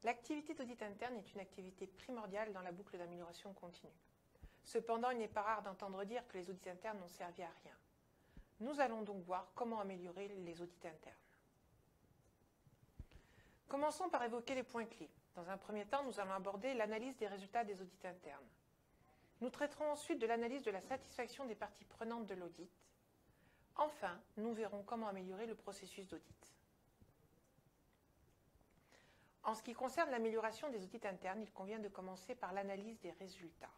L'activité d'audit interne est une activité primordiale dans la boucle d'amélioration continue. Cependant, il n'est pas rare d'entendre dire que les audits internes n'ont servi à rien. Nous allons donc voir comment améliorer les audits internes. Commençons par évoquer les points clés. Dans un premier temps, nous allons aborder l'analyse des résultats des audits internes. Nous traiterons ensuite de l'analyse de la satisfaction des parties prenantes de l'audit. Enfin, nous verrons comment améliorer le processus d'audit. En ce qui concerne l'amélioration des audits internes, il convient de commencer par l'analyse des résultats.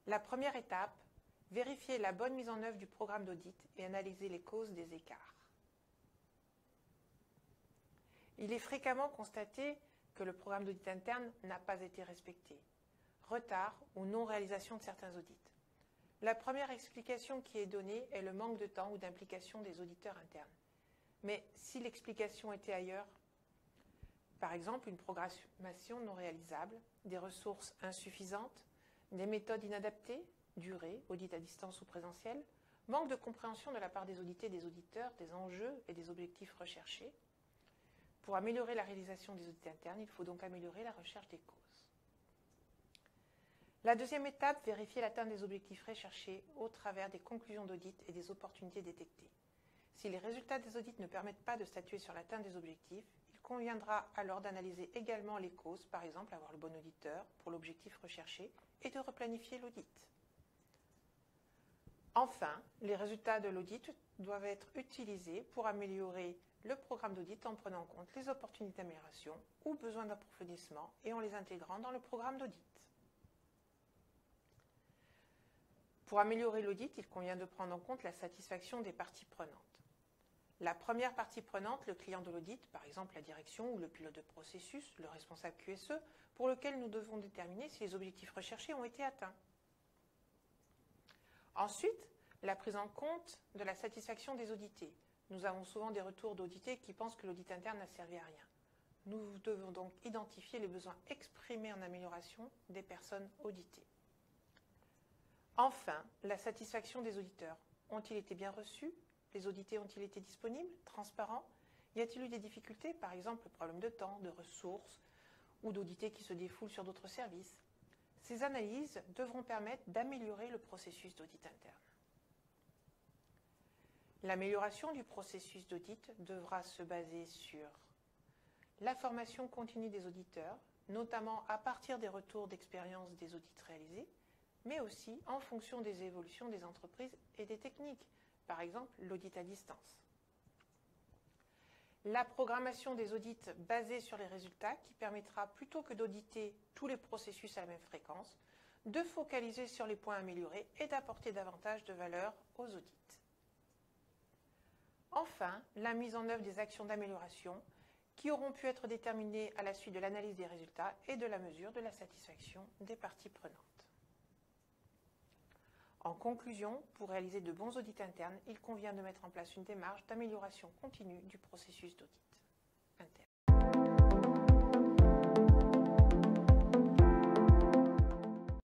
La première étape, vérifier la bonne mise en œuvre du programme d'audit et analyser les causes des écarts. Il est fréquemment constaté que le programme d'audit interne n'a pas été respecté. Retard ou non-réalisation de certains audits. La première explication qui est donnée est le manque de temps ou d'implication des auditeurs internes. Mais si l'explication était ailleurs, par exemple une programmation non réalisable, des ressources insuffisantes, des méthodes inadaptées, durée, audit à distance ou présentiel, manque de compréhension de la part des audités et des auditeurs des enjeux et des objectifs recherchés. Pour améliorer la réalisation des audits internes, il faut donc améliorer la recherche des causes. La deuxième étape, vérifier l'atteinte des objectifs recherchés au travers des conclusions d'audit et des opportunités détectées. Si les résultats des audits ne permettent pas de statuer sur l'atteinte des objectifs, il conviendra alors d'analyser également les causes, par exemple avoir le bon auditeur pour l'objectif recherché, et de replanifier l'audit. Enfin, les résultats de l'audit doivent être utilisés pour améliorer le programme d'audit en prenant en compte les opportunités d'amélioration ou besoins d'approfondissement et en les intégrant dans le programme d'audit. Pour améliorer l'audit, il convient de prendre en compte la satisfaction des parties prenantes. La première partie prenante, le client de l'audit, par exemple la direction ou le pilote de processus, le responsable QSE, pour lequel nous devons déterminer si les objectifs recherchés ont été atteints. Ensuite, la prise en compte de la satisfaction des audités. Nous avons souvent des retours d'audités qui pensent que l'audit interne n'a servi à rien. Nous devons donc identifier les besoins exprimés en amélioration des personnes auditées. Enfin, la satisfaction des auditeurs. Ont-ils été bien reçus? Les audités ont-ils été disponibles, transparents? Y a-t-il eu des difficultés, par exemple problème de temps, de ressources ou d'audités qui se défoulent sur d'autres services? Ces analyses devront permettre d'améliorer le processus d'audit interne. L'amélioration du processus d'audit devra se baser sur la formation continue des auditeurs, notamment à partir des retours d'expérience des audits réalisés, mais aussi en fonction des évolutions des entreprises et des techniques, par exemple l'audit à distance. La programmation des audits basée sur les résultats qui permettra, plutôt que d'auditer tous les processus à la même fréquence, de focaliser sur les points améliorés et d'apporter davantage de valeur aux audits. Enfin, la mise en œuvre des actions d'amélioration qui auront pu être déterminées à la suite de l'analyse des résultats et de la mesure de la satisfaction des parties prenantes. En conclusion, pour réaliser de bons audits internes, il convient de mettre en place une démarche d'amélioration continue du processus d'audit.